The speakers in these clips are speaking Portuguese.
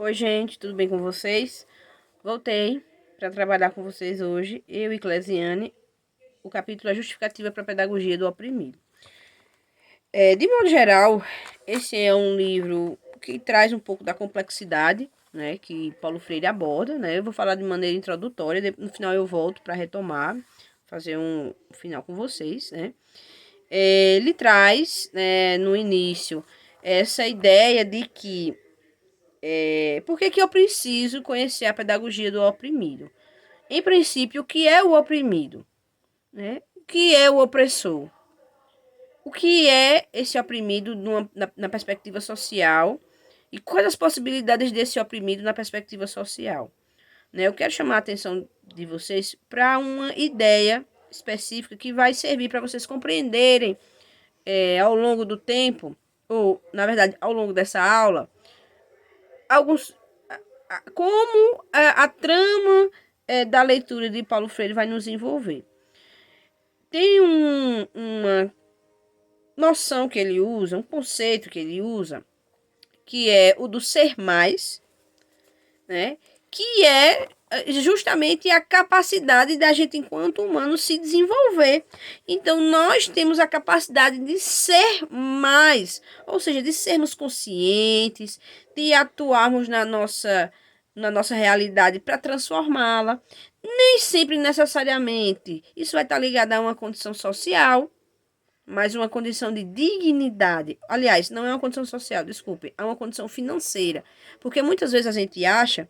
Oi, gente, tudo bem com vocês? Voltei para trabalhar com vocês hoje, eu e Clesiane, o capítulo A Justificativa para a Pedagogia do Oprimido. De modo geral, esse é um livro que traz um pouco da complexidade, né, que Paulo Freire aborda, né? Eu vou falar de maneira introdutória, no final eu volto para retomar, fazer um final com vocês, né? Ele traz, né, no início, essa ideia de que por que eu preciso conhecer a pedagogia do oprimido? Em princípio, o que é o oprimido? Né? O que é o opressor? O que é esse oprimido na perspectiva social? E quais as possibilidades desse oprimido na perspectiva social? Né? Eu quero chamar a atenção de vocês para uma ideia específica que vai servir para vocês compreenderem ao longo do tempo, ou na verdade ao longo dessa aula, alguns como a trama da leitura de Paulo Freire vai nos envolver. Tem uma noção que ele usa, um conceito que ele usa, que é o do ser mais, né? Que é justamente a capacidade da gente, enquanto humano, se desenvolver. Então, nós temos a capacidade de ser mais, ou seja, de sermos conscientes, de atuarmos na nossa realidade para transformá-la. Nem sempre necessariamente isso vai estar ligado a uma condição social, mas uma condição de dignidade. Aliás, não é uma condição social, desculpe, é uma condição financeira. Porque muitas vezes a gente acha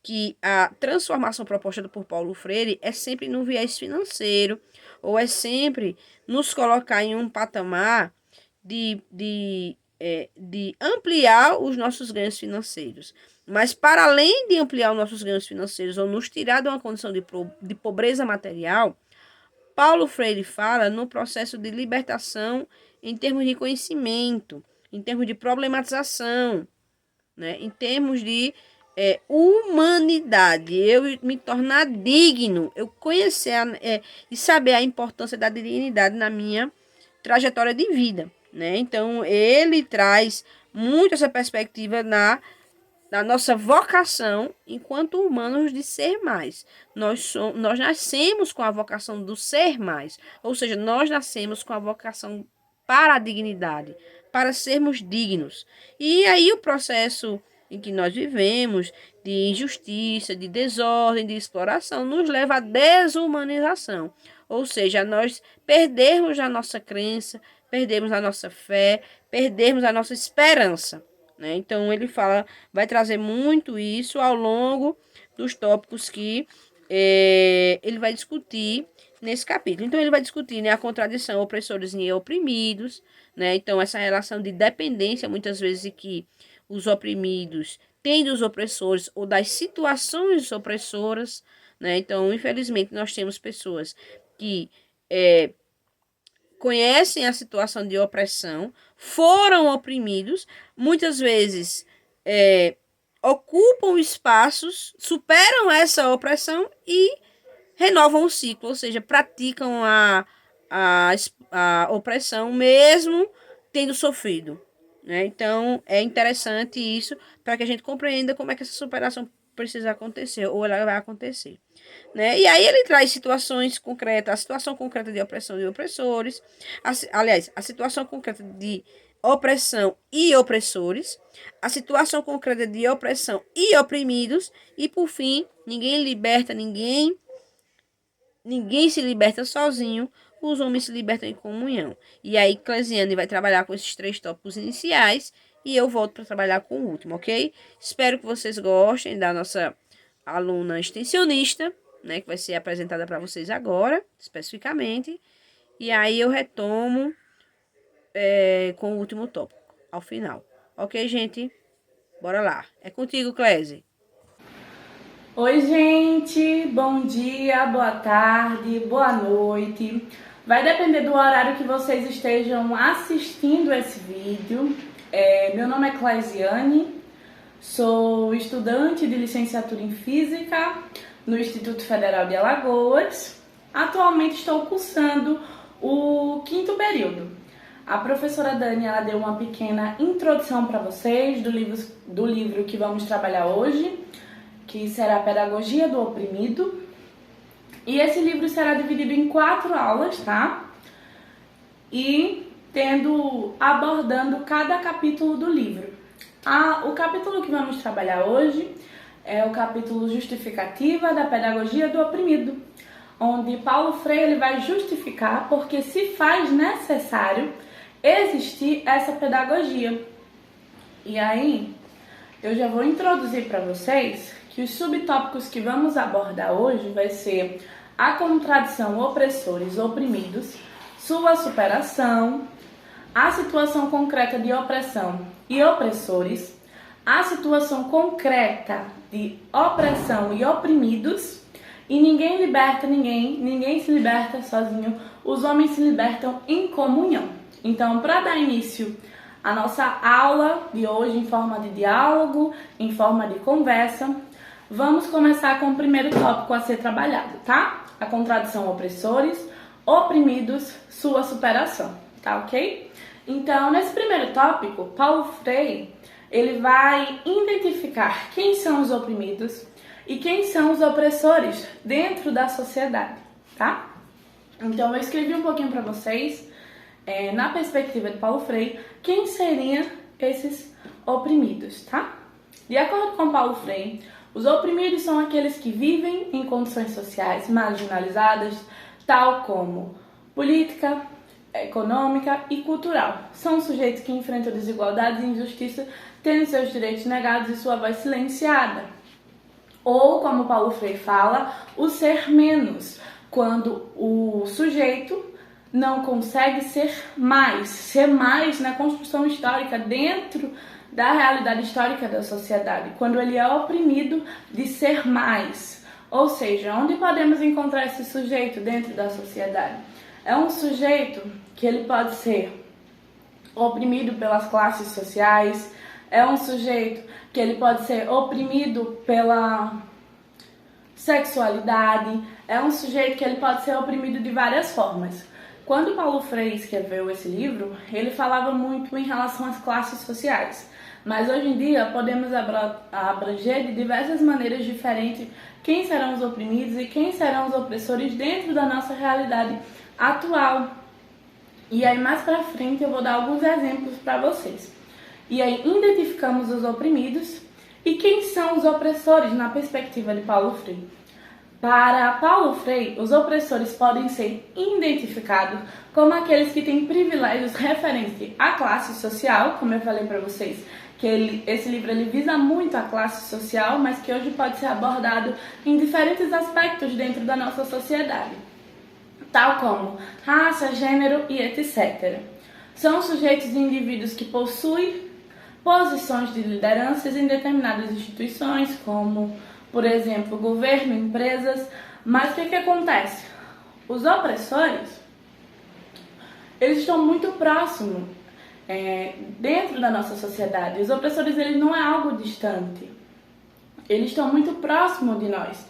que a transformação proposta por Paulo Freire é sempre no viés financeiro, ou é sempre nos colocar em um patamar de ampliar os nossos ganhos financeiros. Mas, para além de ampliar os nossos ganhos financeiros ou nos tirar de uma condição de pobreza material, Paulo Freire fala no processo de libertação em termos de conhecimento, em termos de problematização, né? Em termos de humanidade, eu me tornar digno, eu conhecer e saber a importância da dignidade na minha trajetória de vida, né? Então, ele traz muito essa perspectiva na nossa vocação enquanto humanos de ser mais. Nós nascemos com a vocação do ser mais, ou seja, nós nascemos com a vocação para a dignidade, para sermos dignos. E aí o processo em que nós vivemos, de injustiça, de desordem, de exploração, nos leva à desumanização. Ou seja, nós perdermos a nossa crença, perdermos a nossa fé, perdermos a nossa esperança. Né? Então, ele vai trazer muito isso ao longo dos tópicos que ele vai discutir nesse capítulo. Então, ele vai discutir, né, a contradição opressores e oprimidos, né? Então, essa relação de dependência, muitas vezes, que os oprimidos têm dos opressores ou das situações opressoras, né? Então, infelizmente, nós temos pessoas que conhecem a situação de opressão, foram oprimidos, muitas vezes ocupam espaços, superam essa opressão e renovam o ciclo, ou seja, praticam a opressão mesmo tendo sofrido. Né? Então, é interessante isso para que a gente compreenda como é que essa superação precisa acontecer ou ela vai acontecer. Né? E aí ele traz situações concretas, a situação concreta de opressão e opressores, aliás, a situação concreta de opressão e opressores, a situação concreta de opressão e oprimidos, e por fim, ninguém liberta ninguém, ninguém se liberta sozinho, os homens se libertam em comunhão. E aí Clesiane vai trabalhar com esses 3 tópicos iniciais e eu volto para trabalhar com o último, ok? Espero que vocês gostem da nossa aluna extensionista, né, que vai ser apresentada para vocês agora, especificamente. E aí eu retomo com o último tópico, ao final. Ok, gente? Bora lá. É contigo, Clese. Oi, gente, bom dia, boa tarde, boa noite. Vai depender do horário que vocês estejam assistindo esse vídeo. Meu nome é Clesiane, sou estudante de licenciatura em Física no Instituto Federal de Alagoas. Atualmente estou cursando o 5º período. A professora Dani, ela deu uma pequena introdução para vocês do livro que vamos trabalhar hoje, que será a Pedagogia do Oprimido. E esse livro será dividido em 4 aulas, tá? E abordando cada capítulo do livro. O capítulo que vamos trabalhar hoje é o capítulo Justificativa da Pedagogia do Oprimido, onde Paulo Freire ele vai justificar porque se faz necessário existir essa pedagogia. E aí, eu já vou introduzir para vocês que os subtópicos que vamos abordar hoje vai ser a contradição opressores-oprimidos, sua superação, a situação concreta de opressão e opressores, a situação concreta de opressão e oprimidos, e ninguém liberta ninguém, ninguém se liberta sozinho, os homens se libertam em comunhão. Então, para dar início à nossa aula de hoje em forma de diálogo, em forma de conversa, vamos começar com o primeiro tópico a ser trabalhado, tá? A contradição opressores, oprimidos, sua superação, tá ok? Então, nesse primeiro tópico, Paulo Freire, ele vai identificar quem são os oprimidos e quem são os opressores dentro da sociedade, tá? Então, eu escrevi um pouquinho para vocês, na perspectiva de Paulo Freire, quem seriam esses oprimidos, tá? De acordo com Paulo Freire, os oprimidos são aqueles que vivem em condições sociais marginalizadas, tal como política, econômica e cultural. São sujeitos que enfrentam desigualdades e injustiça, tendo seus direitos negados e sua voz silenciada. Ou, como Paulo Freire fala, o ser menos, quando o sujeito não consegue ser mais na construção histórica, dentro da realidade histórica da sociedade, quando ele é oprimido de ser mais. Ou seja, onde podemos encontrar esse sujeito dentro da sociedade? É um sujeito que ele pode ser oprimido pelas classes sociais, é um sujeito que ele pode ser oprimido pela sexualidade, é um sujeito que ele pode ser oprimido de várias formas. Quando Paulo Freire escreveu esse livro, ele falava muito em relação às classes sociais, mas hoje em dia podemos abranger de diversas maneiras diferentes quem serão os oprimidos e quem serão os opressores dentro da nossa realidade atual. E aí mais pra frente eu vou dar alguns exemplos para vocês. E aí identificamos os oprimidos e quem são os opressores na perspectiva de Paulo Freire. Para Paulo Freire, os opressores podem ser identificados como aqueles que têm privilégios referentes à classe social, como eu falei para vocês, que esse livro ele visa muito a classe social, mas que hoje pode ser abordado em diferentes aspectos dentro da nossa sociedade, tal como raça, gênero e etc. São sujeitos e indivíduos que possuem posições de lideranças em determinadas instituições, como, por exemplo, governo, empresas. Mas o que acontece? Os opressores, eles estão muito próximos dentro da nossa sociedade. Os opressores, eles não é algo distante. Eles estão muito próximos de nós.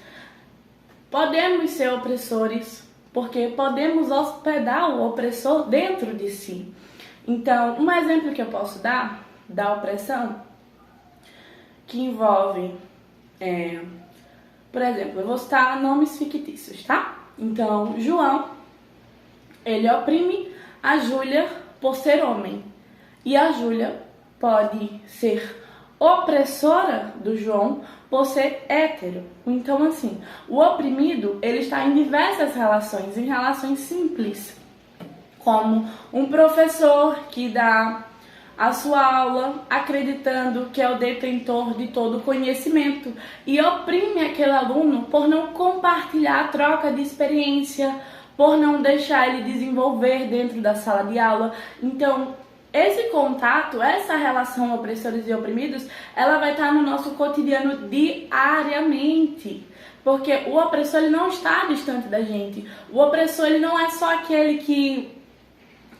Podemos ser opressores porque podemos hospedar o opressor dentro de si. Então, um exemplo que eu posso dar da opressão, que envolve, por exemplo, eu vou citar nomes fictícios, tá? Então, João, ele oprime a Júlia por ser homem. E a Júlia pode ser opressora do João por ser hétero. Então, assim, o oprimido, ele está em diversas relações, em relações simples, como um professor que dá a sua aula acreditando que é o detentor de todo o conhecimento e oprime aquele aluno por não compartilhar a troca de experiência, por não deixar ele desenvolver dentro da sala de aula. Então, esse contato, essa relação opressores e oprimidos, ela vai estar no nosso cotidiano diariamente. Porque o opressor, ele não está distante da gente. O opressor, ele não é só aquele que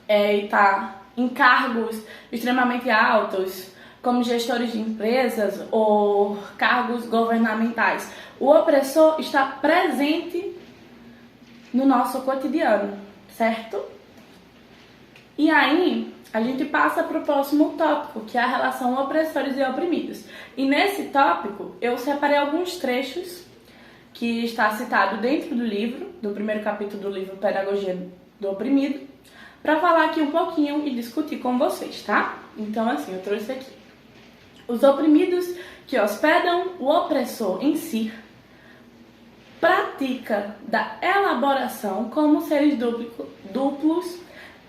está em cargos extremamente altos, como gestores de empresas ou cargos governamentais. O opressor está presente no nosso cotidiano, certo? E aí, a gente passa para o próximo tópico, que é a relação opressores e oprimidos. E nesse tópico, eu separei alguns trechos que está citado dentro do livro, do primeiro capítulo do livro Pedagogia do Oprimido, para falar aqui um pouquinho e discutir com vocês, tá? Então, assim, eu trouxe aqui. Os oprimidos que hospedam o opressor em si pratica da elaboração como seres duplos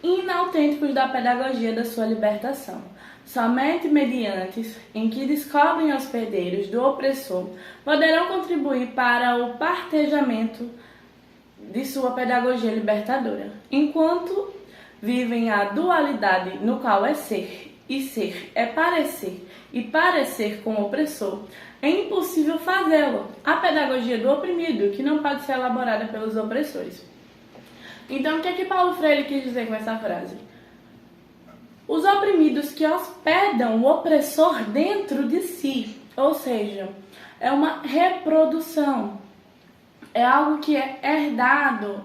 inautênticos da pedagogia da sua libertação. Somente mediante em que descobrem hospedeiros do opressor poderão contribuir para o partejamento de sua pedagogia libertadora. Enquanto vivem a dualidade no qual é ser e ser é parecer e parecer com o opressor, é impossível fazê-lo. A pedagogia do oprimido, que não pode ser elaborada pelos opressores. Então, o que é que Paulo Freire quis dizer com essa frase? Os oprimidos que hospedam o opressor dentro de si, ou seja, é uma reprodução, é algo que é herdado.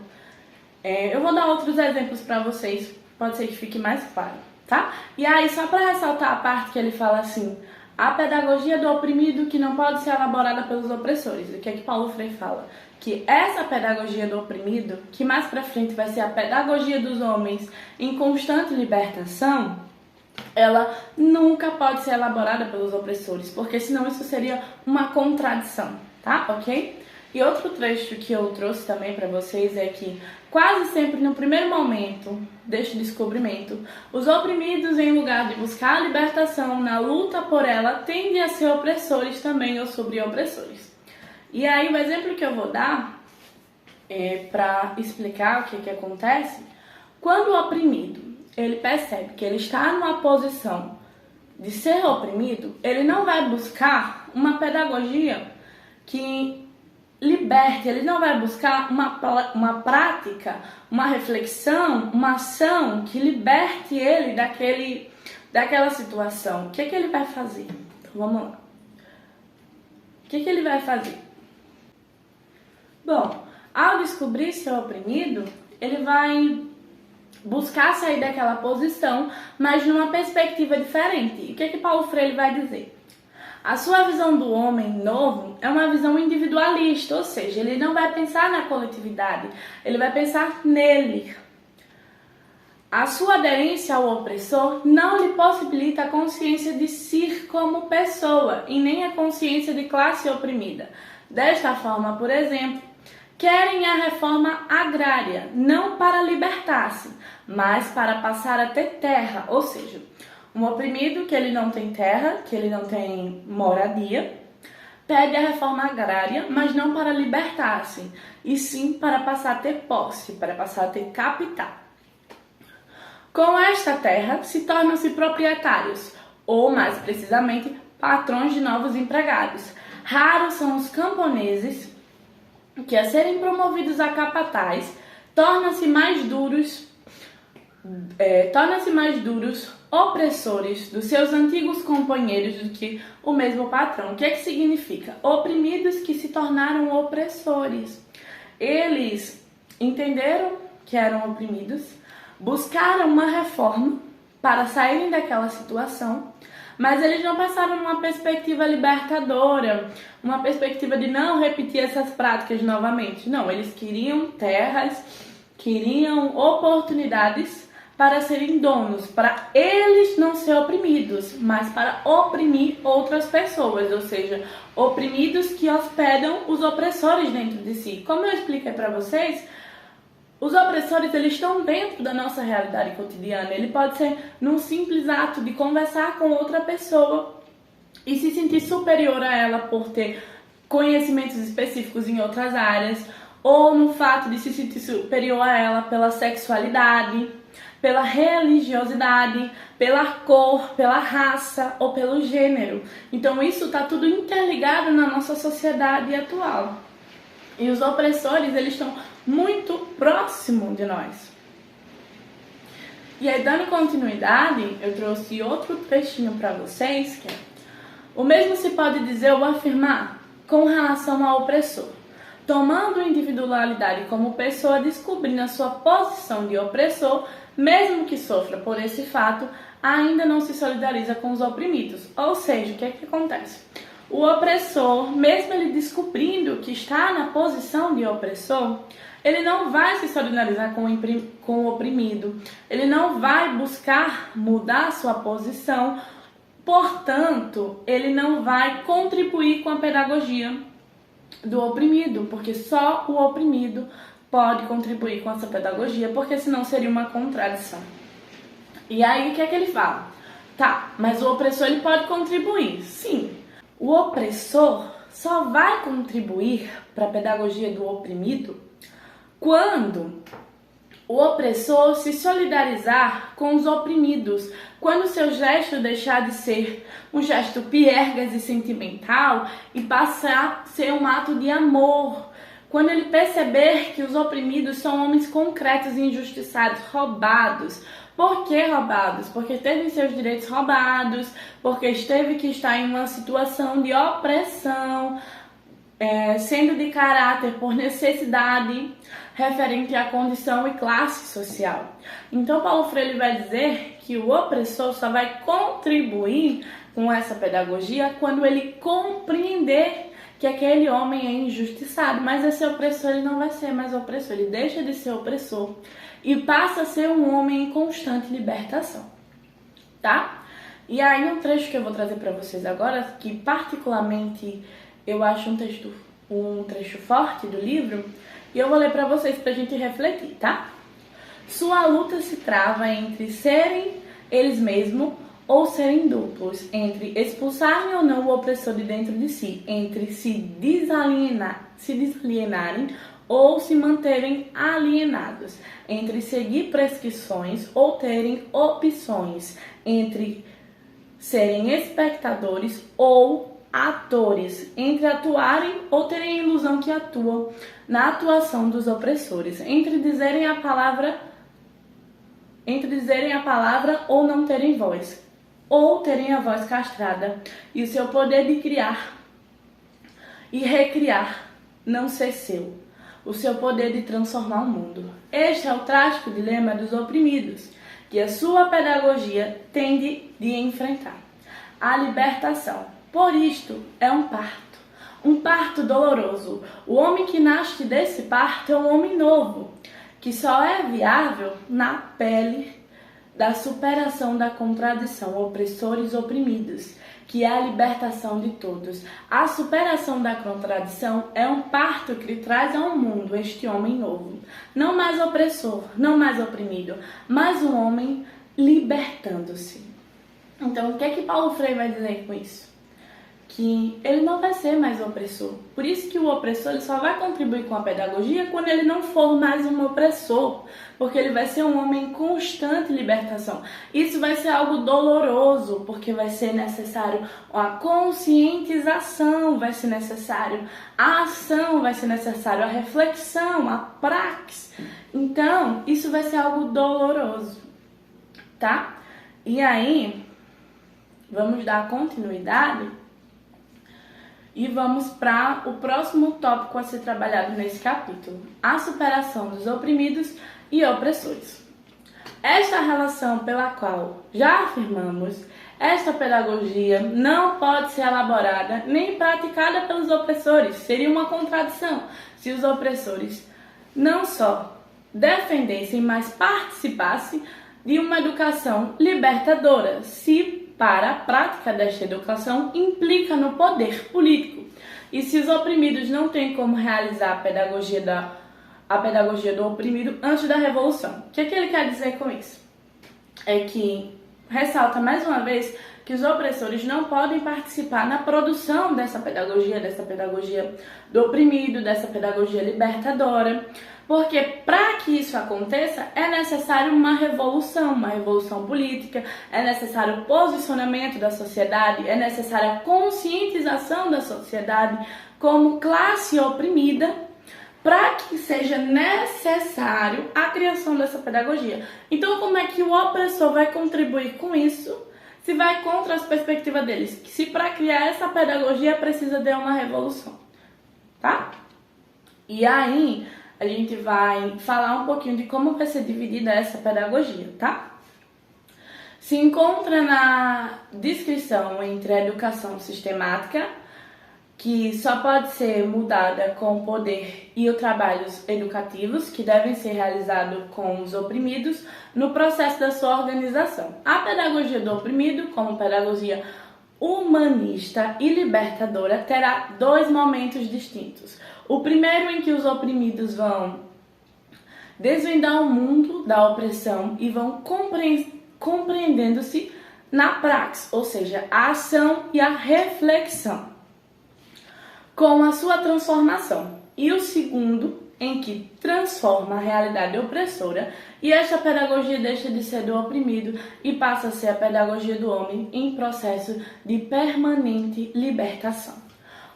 Eu vou dar outros exemplos para vocês, pode ser que fique mais claro, tá? E aí, só para ressaltar a parte que ele fala assim, a pedagogia do oprimido que não pode ser elaborada pelos opressores. O que é que Paulo Freire fala? Que essa pedagogia do oprimido, que mais pra frente vai ser a pedagogia dos homens em constante libertação, ela nunca pode ser elaborada pelos opressores, porque senão isso seria uma contradição, tá? Ok? E outro trecho que eu trouxe também para vocês é que quase sempre no primeiro momento deste descobrimento, os oprimidos, em lugar de buscar a libertação na luta por ela, tendem a ser opressores também ou sobre-opressores. E aí o exemplo que eu vou dar para explicar o que acontece, quando o oprimido ele percebe que ele está numa posição de ser oprimido, ele não vai buscar uma pedagogia que liberte, ele não vai buscar uma prática, uma reflexão, uma ação que liberte ele daquela situação. O que ele vai fazer? Então, vamos lá. O que ele vai fazer? Bom, ao descobrir ser oprimido, ele vai buscar sair daquela posição, mas numa perspectiva diferente. O que Paulo Freire vai dizer? A sua visão do homem novo é uma visão individualista, ou seja, ele não vai pensar na coletividade, ele vai pensar nele. A sua aderência ao opressor não lhe possibilita a consciência de si como pessoa e nem a consciência de classe oprimida. Desta forma, por exemplo, querem a reforma agrária, não para libertar-se, mas para passar a ter terra, ou seja, um oprimido que ele não tem terra, que ele não tem moradia, pede a reforma agrária, mas não para libertar-se, e sim para passar a ter posse, para passar a ter capital. Com esta terra, se tornam-se proprietários, ou mais precisamente, patrões de novos empregados. Raros são os camponeses que, a serem promovidos a capataz, tornam-se mais duros opressores dos seus antigos companheiros do que o mesmo patrão. O que significa? Oprimidos que se tornaram opressores. Eles entenderam que eram oprimidos, buscaram uma reforma para saírem daquela situação, mas eles não passaram numa perspectiva libertadora, uma perspectiva de não repetir essas práticas novamente. Não, eles queriam terras, queriam oportunidades para serem donos, para eles não ser oprimidos, mas para oprimir outras pessoas, ou seja, oprimidos que hospedam os opressores dentro de si. Como eu expliquei para vocês, os opressores eles estão dentro da nossa realidade cotidiana. Ele pode ser num simples ato de conversar com outra pessoa e se sentir superior a ela por ter conhecimentos específicos em outras áreas, ou no fato de se sentir superior a ela pela sexualidade, pela religiosidade, pela cor, pela raça ou pelo gênero. Então isso está tudo interligado na nossa sociedade atual. E os opressores, eles estão muito próximos de nós. E aí, dando continuidade, eu trouxe outro trechinho para vocês, que é: o mesmo se pode dizer ou afirmar com relação ao opressor. tomando individualidade como pessoa, descobrindo a sua posição de opressor, mesmo que sofra por esse fato, ainda não se solidariza com os oprimidos. Ou seja, o que é que acontece? O opressor, mesmo ele descobrindo que está na posição de opressor, ele não vai se solidarizar com o oprimido, ele não vai buscar mudar sua posição, portanto, ele não vai contribuir com a pedagogia do oprimido, porque só o oprimido pode contribuir com essa pedagogia, porque senão seria uma contradição. E aí, o que é que ele fala? Tá, mas o opressor ele pode contribuir, sim. O opressor só vai contribuir para a pedagogia do oprimido quando o opressor se solidarizar com os oprimidos, quando o seu gesto deixar de ser um gesto piegas e sentimental e passar a ser um ato de amor, quando ele perceber que os oprimidos são homens concretos e injustiçados, roubados. Por que roubados? Porque teve seus direitos roubados, porque esteve que estar em uma situação de opressão, sendo de caráter por necessidade referente à condição e classe social. Então, Paulo Freire vai dizer que o opressor só vai contribuir com essa pedagogia quando ele compreender que aquele homem é injustiçado, mas esse opressor ele não vai ser mais opressor, ele deixa de ser opressor e passa a ser um homem em constante libertação, tá? E aí um trecho que eu vou trazer para vocês agora, que particularmente eu acho um trecho forte do livro, e eu vou ler para vocês pra gente refletir, tá? Sua luta se trava entre serem eles mesmos ou serem duplos, entre expulsarem ou não o opressor de dentro de si, entre se desalienarem ou se manterem alienados, entre seguir prescrições ou terem opções, entre serem espectadores ou atores, entre atuarem ou terem a ilusão que atuam na atuação dos opressores, entre dizerem a palavra ou não terem voz, ou terem a voz castrada e o seu poder de criar e recriar não ser seu, o seu poder de transformar o mundo. Este é o trágico dilema dos oprimidos, que a sua pedagogia tende de enfrentar. A libertação, por isto, é um parto doloroso. O homem que nasce desse parto é um homem novo, que só é viável na pele da superação da contradição, opressores oprimidos, que é a libertação de todos. A superação da contradição é um parto que traz ao mundo este homem novo. Não mais opressor, não mais oprimido, mas um homem libertando-se. Então, o que é que Paulo Freire vai dizer com isso? Que ele não vai ser mais opressor. Por isso que o opressor ele só vai contribuir com a pedagogia quando ele não for mais um opressor, porque ele vai ser um homem em constante libertação. Isso vai ser algo doloroso, porque vai ser necessário a conscientização, vai ser necessário a ação, vai ser necessário a reflexão, a praxis. Então, isso vai ser algo doloroso, tá? E aí, vamos dar continuidade e vamos para o próximo tópico a ser trabalhado nesse capítulo: a superação dos oprimidos e opressores. Esta relação pela qual já afirmamos, esta pedagogia não pode ser elaborada nem praticada pelos opressores. Seria uma contradição se os opressores não só defendessem, mas participassem de uma educação libertadora, se para a prática desta educação implica no poder político. E se os oprimidos não têm como realizar a pedagogia do oprimido antes da Revolução. O que ele quer dizer com isso? É que ressalta mais uma vez que os opressores não podem participar na produção dessa pedagogia do oprimido, dessa pedagogia libertadora, porque para que isso aconteça é necessário uma revolução política, é necessário o posicionamento da sociedade, é necessária a conscientização da sociedade como classe oprimida, para que seja necessário a criação dessa pedagogia. Então, como é que o opressor vai contribuir com isso se vai contra as perspectivas deles? Se para criar essa pedagogia precisa de uma revolução, tá? E aí, a gente vai falar um pouquinho de como vai ser dividida essa pedagogia, tá? Se encontra na descrição entre a educação sistemática, que só pode ser mudada com o poder e os trabalhos educativos, que devem ser realizados com os oprimidos, no processo da sua organização. A pedagogia do oprimido, como pedagogia humanista e libertadora, terá dois momentos distintos. O primeiro, em que os oprimidos vão desvendar o mundo da opressão e vão compreendendo-se na praxis, ou seja, a ação e a reflexão, com a sua transformação. E o segundo, em que transforma a realidade opressora e esta pedagogia deixa de ser do oprimido e passa a ser a pedagogia do homem em processo de permanente libertação.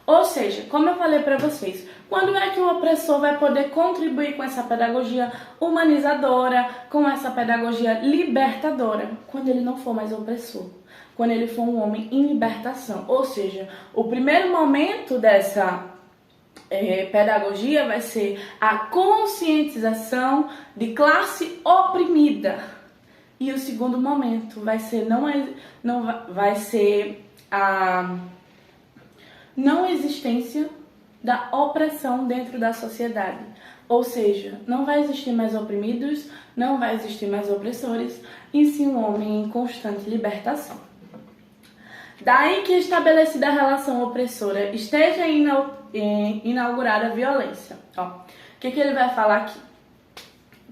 Ou seja, como eu falei para vocês, quando é que o opressor vai poder contribuir com essa pedagogia humanizadora, com essa pedagogia libertadora? Quando ele não for mais opressor, quando ele for um homem em libertação. Ou seja, o primeiro momento dessa pedagogia vai ser a conscientização de classe oprimida. E o segundo momento vai ser a não existência da opressão dentro da sociedade. Ou seja, não vai existir mais oprimidos, não vai existir mais opressores, e sim um homem em constante libertação. Daí que, estabelecida a relação opressora, esteja inaugurada a violência. O que ele vai falar aqui?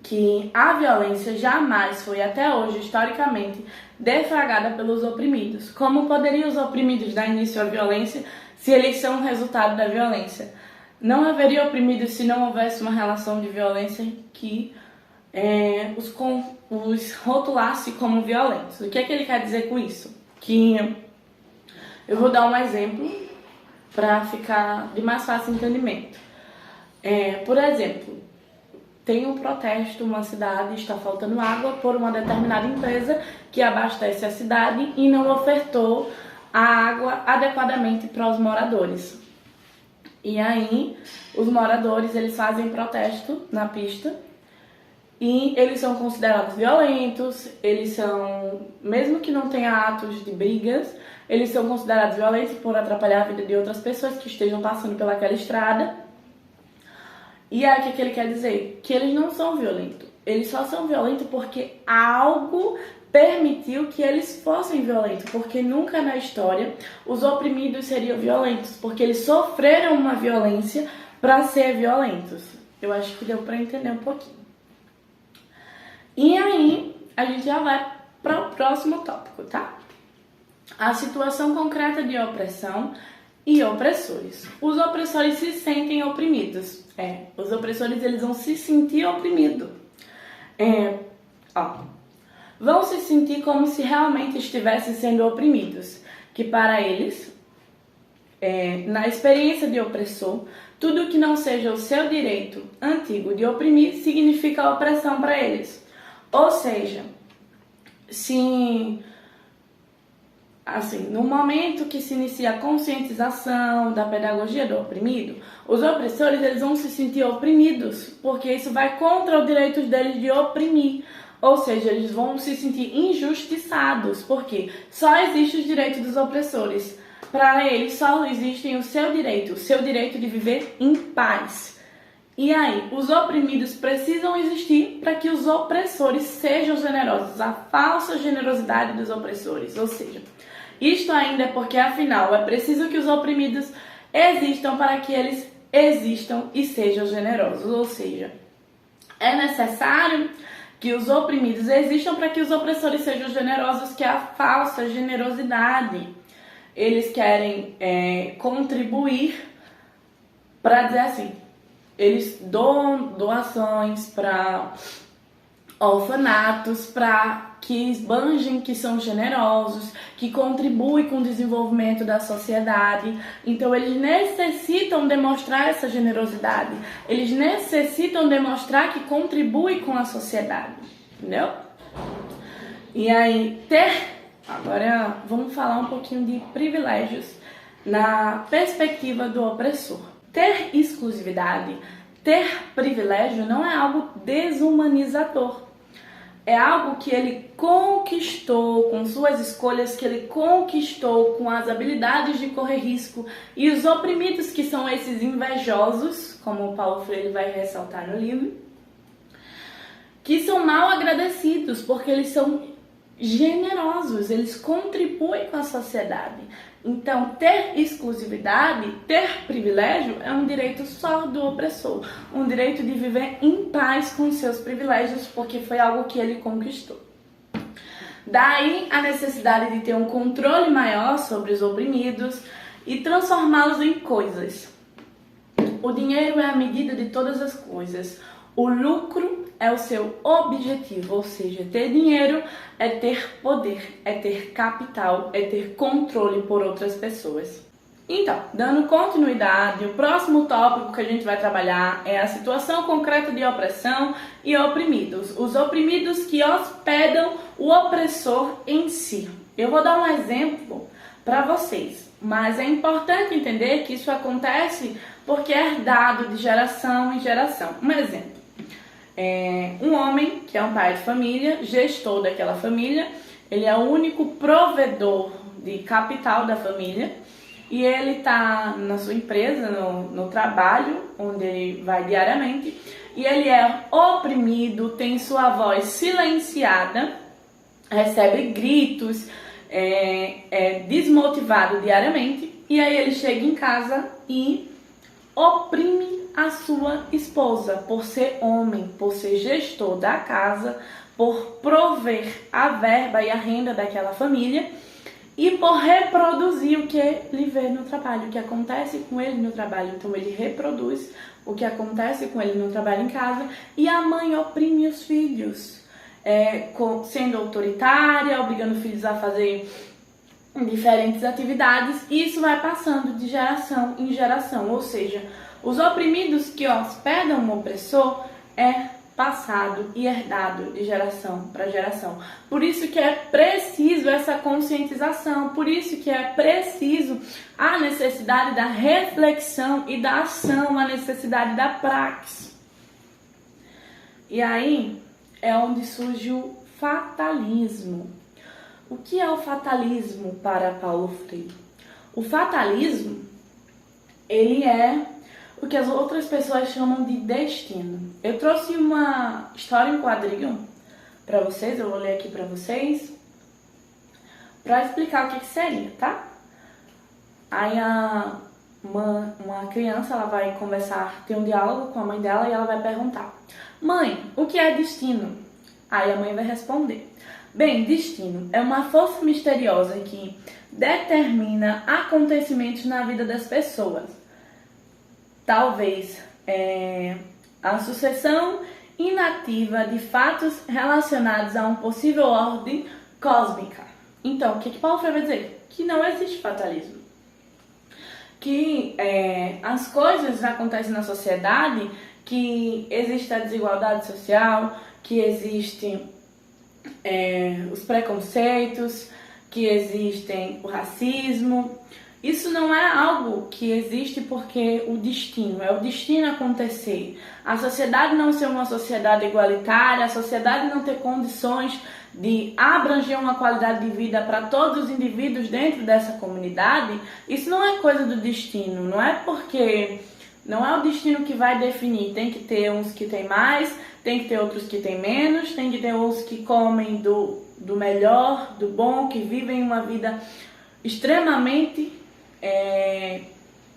Que a violência jamais foi até hoje, historicamente, deflagrada pelos oprimidos. Como poderiam os oprimidos dar início à violência se eles são o resultado da violência? Não haveria oprimidos se não houvesse uma relação de violência que os rotulasse como violentos. O que ele quer dizer com isso? Que eu vou dar um exemplo para ficar de mais fácil entendimento. Por exemplo, tem um protesto, uma cidade está faltando água por uma determinada empresa que abastece a cidade e não ofertou a água adequadamente para os moradores. E aí, os moradores, eles fazem protesto na pista e eles são considerados violentos, mesmo que não tenha atos de brigas, eles são considerados violentos por atrapalhar a vida de outras pessoas que estejam passando pelaquela estrada. E aí, o que ele quer dizer? Que eles não são violentos. Eles só são violentos porque algo permitiu que eles fossem violentos. Porque nunca na história os oprimidos seriam violentos. Porque eles sofreram uma violência para ser violentos. Eu acho que deu para entender um pouquinho. E aí, a gente já vai para o próximo tópico, tá? A situação concreta de opressão e opressores. Os opressores se sentem oprimidos. Os opressores, eles vão se sentir oprimidos. Vão se sentir como se realmente estivessem sendo oprimidos. Que para eles, na experiência de opressor, tudo que não seja o seu direito antigo de oprimir significa opressão para eles. Ou seja, no momento que se inicia a conscientização da pedagogia do oprimido, os opressores, eles vão se sentir oprimidos, porque isso vai contra os direitos deles de oprimir. Ou seja, eles vão se sentir injustiçados, porque só existe os direitos dos opressores. Para eles só existem o seu direito de viver em paz. E aí, os oprimidos precisam existir para que os opressores sejam generosos, a falsa generosidade dos opressores. Ou seja, isto ainda é porque, afinal, é preciso que os oprimidos existam para que eles existam e sejam generosos. Ou seja, é necessário que os oprimidos existam para que os opressores sejam generosos, que é a falsa generosidade. Eles querem contribuir para dizer assim, eles doam doações para orfanatos, para que esbanjem que são generosos, que contribuem com o desenvolvimento da sociedade. Então eles necessitam demonstrar essa generosidade, eles necessitam demonstrar que contribuem com a sociedade, entendeu? E aí, agora vamos falar um pouquinho de privilégios na perspectiva do opressor. Ter exclusividade ter privilégio não é algo desumanizador. É algo que ele conquistou com suas escolhas, que ele conquistou com as habilidades de correr risco. E os oprimidos, que são esses invejosos, como o Paulo Freire vai ressaltar no livro, que são mal agradecidos porque eles são generosos, eles contribuem com a sociedade. Então, ter exclusividade, ter privilégio é um direito só do opressor, um direito de viver em paz com seus privilégios, porque foi algo que ele conquistou. Daí a necessidade de ter um controle maior sobre os oprimidos e transformá-los em coisas. O dinheiro é a medida de todas as coisas. O lucro é o seu objetivo, ou seja, ter dinheiro é ter poder, é ter capital, é ter controle por outras pessoas. Então, dando continuidade, o próximo tópico que a gente vai trabalhar é a situação concreta de opressão e oprimidos. Os oprimidos que hospedam o opressor em si. Eu vou dar um exemplo para vocês, mas é importante entender que isso acontece porque é herdado de geração em geração. Um exemplo. Um homem que é um pai de família, gestor daquela família, ele é o único provedor de capital da família e ele está na sua empresa, no trabalho, onde ele vai diariamente, e ele é oprimido, tem sua voz silenciada, recebe gritos, é desmotivado diariamente, e aí ele chega em casa e oprime a sua esposa, por ser homem, por ser gestor da casa, por prover a verba e a renda daquela família e por reproduzir o que ele vê no trabalho, o que acontece com ele no trabalho. Então ele reproduz o que acontece com ele no trabalho em casa, e a mãe oprime os filhos, sendo autoritária, obrigando os filhos a fazer diferentes atividades, e isso vai passando de geração em geração, ou seja, os oprimidos que hospedam o opressor é passado e herdado de geração para geração. Por isso que é preciso essa conscientização, por isso que é preciso a necessidade da reflexão e da ação, a necessidade da praxis. E aí é onde surge o fatalismo. O que é o fatalismo para Paulo Freire? O fatalismo, ele é o que as outras pessoas chamam de destino. Eu trouxe uma história em quadrinho para vocês, eu vou ler aqui para vocês, para explicar o que seria, tá? Aí uma criança, ela vai conversar, ter um diálogo com a mãe dela e ela vai perguntar: mãe, o que é destino? Aí a mãe vai responder: bem, destino é uma força misteriosa que determina acontecimentos na vida das pessoas. Talvez a sucessão inativa de fatos relacionados a uma possível ordem cósmica. Então, o que Paulo Freire vai dizer? Que não existe fatalismo. Que as coisas acontecem na sociedade, que existe a desigualdade social, que existem os preconceitos, que existem o racismo. Isso não é algo que existe porque o destino, é o destino acontecer. A sociedade não ser uma sociedade igualitária, a sociedade não ter condições de abranger uma qualidade de vida para todos os indivíduos dentro dessa comunidade, isso não é coisa do destino, não é porque não é o destino que vai definir. Tem que ter uns que tem mais, tem que ter outros que tem menos, tem que ter uns que comem do melhor, do bom, que vivem uma vida extremamente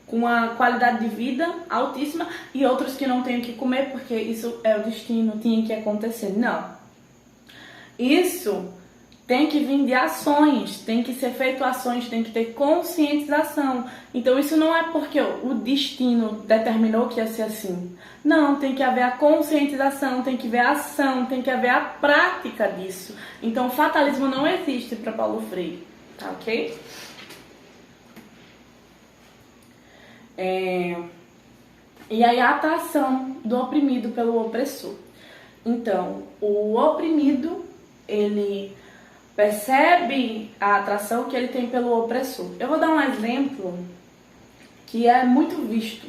com uma qualidade de vida altíssima, e outros que não têm o que comer porque isso é o destino, tinha que acontecer. Não. Isso tem que vir de ações, tem que ser feito ações, tem que ter conscientização. Então isso não é porque o destino determinou que ia ser assim. Não, tem que haver a conscientização, tem que haver a ação, tem que haver a prática disso. Então o fatalismo não existe para Paulo Freire, tá ok? E aí a atração do oprimido pelo opressor. Então, o oprimido, ele percebe a atração que ele tem pelo opressor. Eu vou dar um exemplo que é muito visto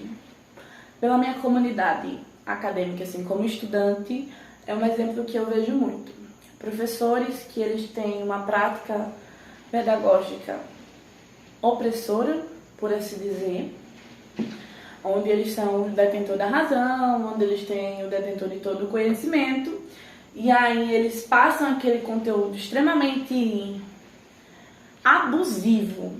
pela minha comunidade acadêmica, assim, como estudante, é um exemplo que eu vejo muito. Professores que eles têm uma prática pedagógica opressora, por assim dizer, onde eles são o detentor da razão, onde eles têm o detentor de todo o conhecimento, e aí eles passam aquele conteúdo extremamente abusivo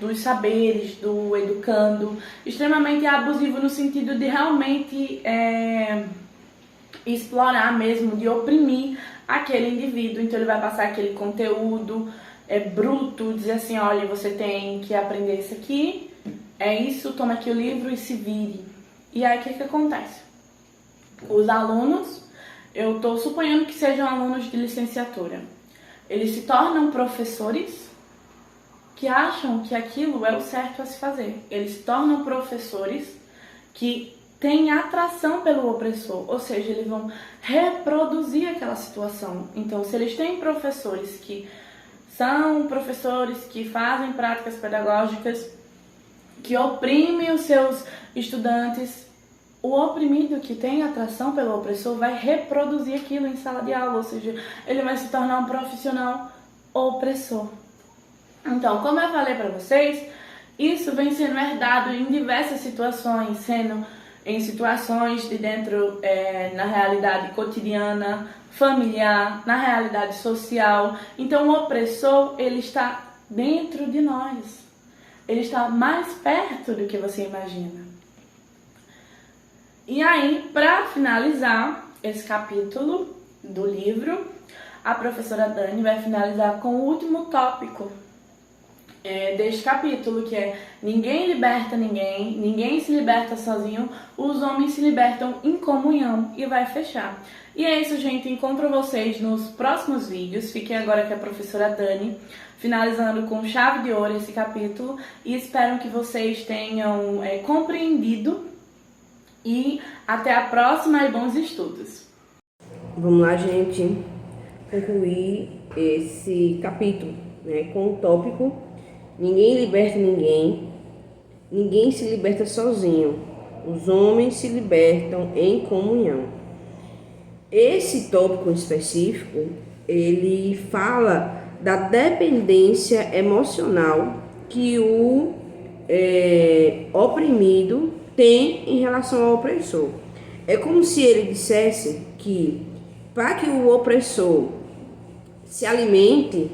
dos saberes do educando, extremamente abusivo no sentido de realmente explorar mesmo, de oprimir aquele indivíduo. Então ele vai passar aquele conteúdo bruto, dizer assim, olha, você tem que aprender isso aqui, é isso, toma aqui o livro e se vire. E aí o que acontece? Os alunos, eu estou suponhando que sejam alunos de licenciatura, eles se tornam professores que acham que aquilo é o certo a se fazer. Eles se tornam professores que têm atração pelo opressor, ou seja, eles vão reproduzir aquela situação. Então, se eles têm professores que são professores que fazem práticas pedagógicas que oprimem os seus estudantes, o oprimido que tem atração pelo opressor vai reproduzir aquilo em sala de aula, ou seja, ele vai se tornar um profissional opressor. Então, como eu falei para vocês, isso vem sendo herdado em diversas situações, sendo em situações de dentro, na realidade cotidiana, familiar, na realidade social. Então, o opressor, ele está dentro de nós. Ele está mais perto do que você imagina. E aí, para finalizar esse capítulo do livro, a professora Dani vai finalizar com o último tópico deste capítulo, que é: ninguém liberta ninguém, ninguém se liberta sozinho, os homens se libertam em comunhão, e vai fechar. E é isso, gente. Encontro vocês nos próximos vídeos. Fiquem agora com a professora Dani, finalizando com chave de ouro esse capítulo, e espero que vocês tenham compreendido. E até a próxima e bons estudos. Vamos lá, gente, concluir esse capítulo, né, com o tópico: ninguém liberta ninguém, ninguém se liberta sozinho, os homens se libertam em comunhão. Esse tópico específico, ele fala da dependência emocional que o oprimido tem em relação ao opressor. É como se ele dissesse que, para que o opressor se alimente,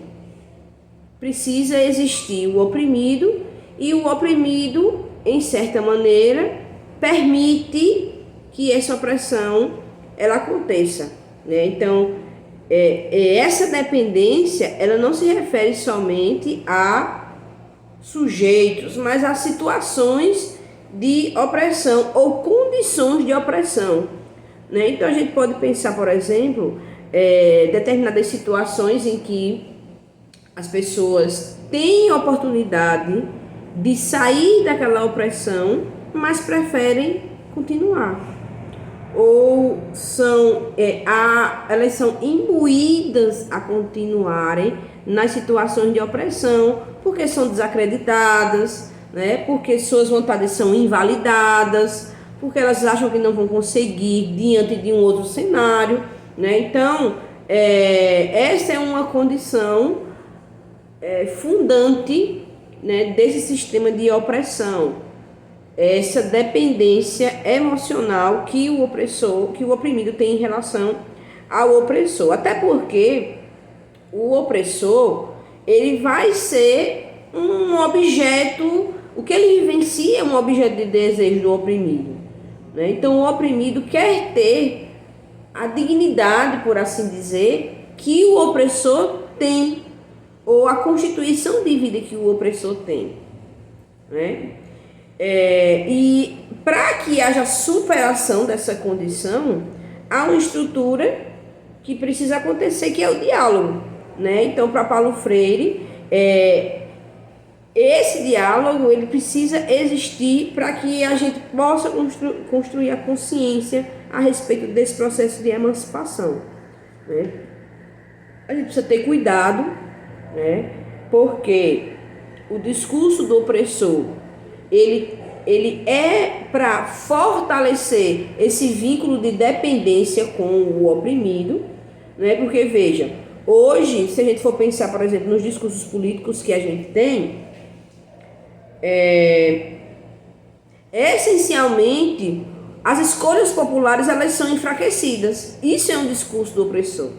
precisa existir o oprimido, e o oprimido, em certa maneira, permite que essa opressão ela aconteça, né? Então, essa dependência, ela não se refere somente a sujeitos, mas a situações de opressão ou condições de opressão, né? Então a gente pode pensar, por exemplo, determinadas situações em que as pessoas têm oportunidade de sair daquela opressão, mas preferem continuar, ou elas são imbuídas a continuarem nas situações de opressão, porque são desacreditadas, né? Porque suas vontades são invalidadas, porque elas acham que não vão conseguir diante de um outro cenário, né? Então, essa é uma condição fundante, né, desse sistema de opressão, essa dependência emocional que o oprimido tem em relação ao opressor. Até porque o opressor, ele vai ser um objeto, o que ele vivencia é um objeto de desejo do oprimido, né? Então o oprimido quer ter a dignidade, por assim dizer, que o opressor tem, ou a constituição de vida que o opressor tem, né? E para que haja superação dessa condição, há uma estrutura que precisa acontecer, que é o diálogo, né? Então, para Paulo Freire, esse diálogo ele precisa existir para que a gente possa construir a consciência a respeito desse processo de emancipação, né? A gente precisa ter cuidado, né? Porque o discurso do opressor, ele ele é para fortalecer esse vínculo de dependência com o oprimido, né? Porque, veja, hoje, se a gente for pensar, por exemplo, nos discursos políticos que a gente tem, essencialmente, as escolhas populares, elas são enfraquecidas. Isso é um discurso do opressor.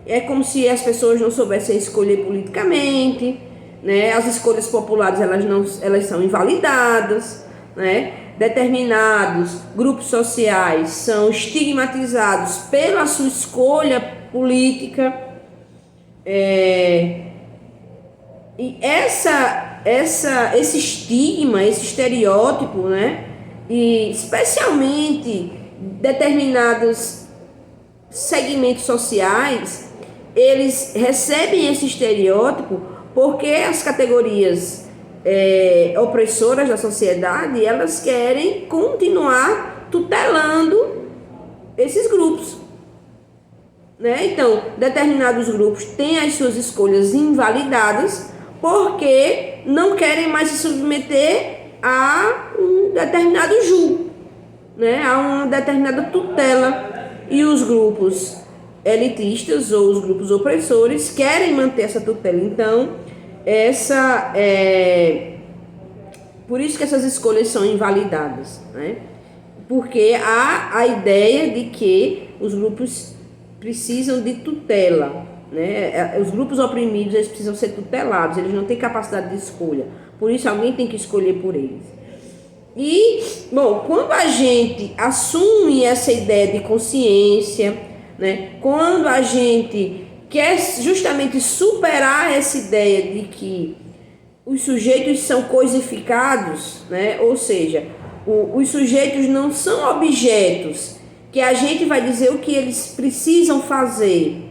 É como se as pessoas não soubessem escolher politicamente, né? As escolhas populares, elas são invalidadas, né? Determinados grupos sociais são estigmatizados pela sua escolha política. E esse estigma, esse estereótipo, né? E especialmente determinados segmentos sociais, eles recebem esse estereótipo porque as categorias opressoras da sociedade, elas querem continuar tutelando esses grupos, né? Então, determinados grupos têm as suas escolhas invalidadas porque não querem mais se submeter a um determinado julgo, né? A uma determinada tutela. E os grupos elitistas ou os grupos opressores querem manter essa tutela. Então, por isso que essas escolhas são invalidadas, né? Porque há a ideia de que os grupos precisam de tutela, né? Os grupos oprimidos, eles precisam ser tutelados, eles não têm capacidade de escolha. Por isso, alguém tem que escolher por eles. E, bom, quando a gente assume essa ideia de consciência, né? Quando a gente quer justamente superar essa ideia de que os sujeitos são coisificados, né? Ou seja, os sujeitos não são objetos que a gente vai dizer o que eles precisam fazer.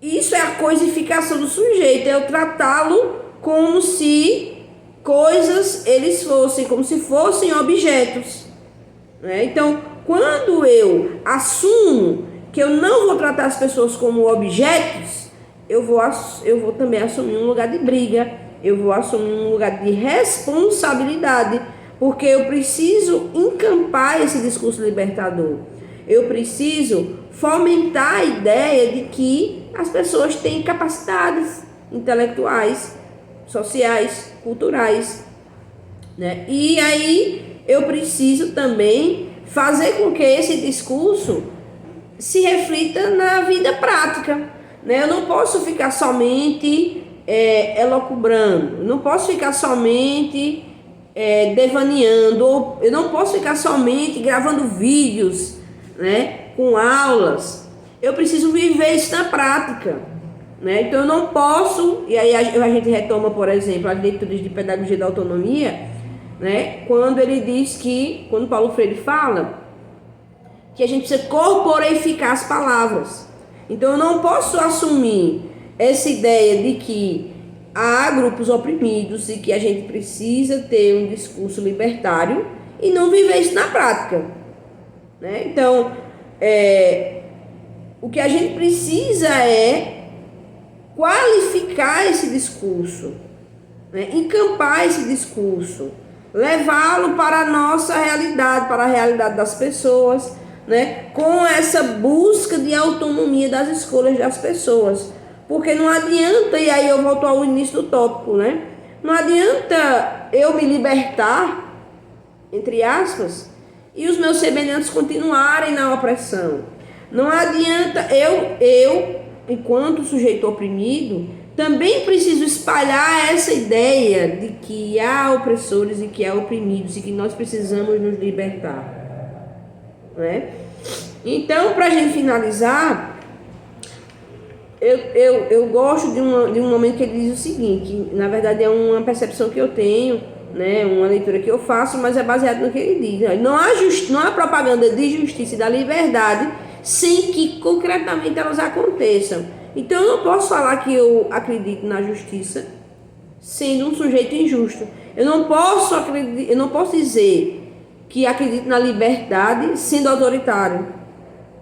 Isso é a coisificação do sujeito, é eu tratá-lo como se coisas eles fossem, como se fossem objetos, né? Então, quando eu assumo que eu não vou tratar as pessoas como objetos, eu vou também assumir um lugar de briga, eu vou assumir um lugar de responsabilidade, porque eu preciso encampar esse discurso libertador. Eu preciso fomentar a ideia de que as pessoas têm capacidades intelectuais, sociais, culturais, né? E aí eu preciso também fazer com que esse discurso se reflita na vida prática, né? Eu não posso ficar somente elucubrando, não posso ficar somente devaneando, ou eu não posso ficar somente gravando vídeos, né, com aulas. Eu preciso viver isso na prática, né? Então eu não posso, e aí a gente retoma, por exemplo, as leituras de pedagogia da autonomia, né, quando ele diz que, quando Paulo Freire fala que a gente precisa corporificar as palavras. Então eu não posso assumir essa ideia de que há grupos oprimidos e que a gente precisa ter um discurso libertário e não viver isso na prática, né? Então, o que a gente precisa é qualificar esse discurso, né? Encampar esse discurso, levá-lo para a nossa realidade, para a realidade das pessoas, né? Com essa busca de autonomia das escolhas das pessoas. Porque não adianta, e aí eu volto ao início do tópico, né? Não adianta eu me libertar, entre aspas, e os meus semelhantes continuarem na opressão. Não adianta eu, enquanto sujeito oprimido, também preciso espalhar essa ideia de que há opressores e que há oprimidos e que nós precisamos nos libertar, né? Então, para a gente finalizar, eu gosto de um momento que ele diz o seguinte, que na verdade é uma percepção que eu tenho, né, uma leitura que eu faço, mas é baseado no que ele diz. Não há propaganda de justiça e da liberdade sem que concretamente elas aconteçam. Então eu não posso falar que eu acredito na justiça sendo um sujeito injusto. Eu não posso dizer que acredito na liberdade sendo autoritário,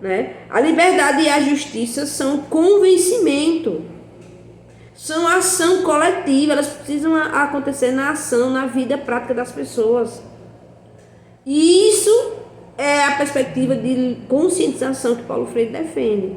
né? A liberdade e a justiça são convencimento. são ação coletiva, elas precisam acontecer na ação, na vida prática das pessoas. E isso é a perspectiva de conscientização que Paulo Freire defende.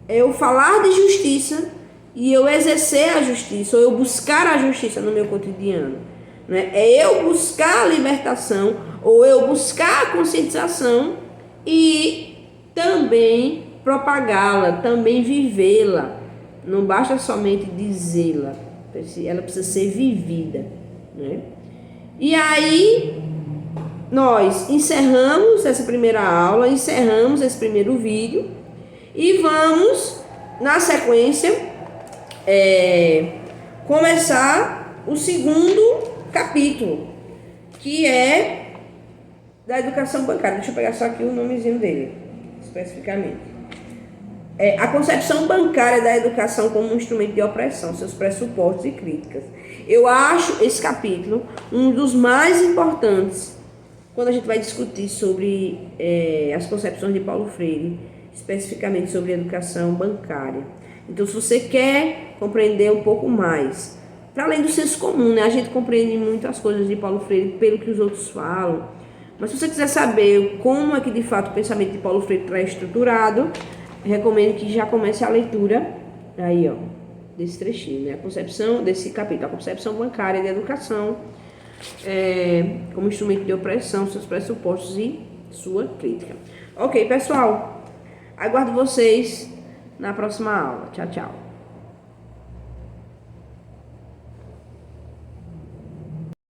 É eu falar de justiça e eu exercer a justiça, ou eu buscar a justiça no meu cotidiano. Né? É eu buscar a libertação, ou eu buscar a conscientização e também propagá-la, também vivê-la. Não basta somente dizê-la, ela precisa ser vivida. Né? E aí, nós encerramos essa primeira aula, encerramos esse primeiro vídeo e vamos, na sequência, começar o segundo capítulo, que é da educação bancária. Deixa eu pegar só aqui o nomezinho dele, especificamente. A concepção bancária da educação como um instrumento de opressão, seus pressupostos e críticas. Eu acho esse capítulo um dos mais importantes quando a gente vai discutir sobre as concepções de Paulo Freire, especificamente sobre educação bancária. Então, se você quer compreender um pouco mais, para além do senso comum, né? A gente compreende muitas coisas de Paulo Freire pelo que os outros falam, mas se você quiser saber como é que de fato o pensamento de Paulo Freire está estruturado, recomendo que já comece a leitura aí, ó, desse trechinho, né? A concepção desse capítulo, a concepção bancária de educação como instrumento de opressão, seus pressupostos e sua crítica. Ok, pessoal, aguardo vocês na próxima aula. Tchau, tchau.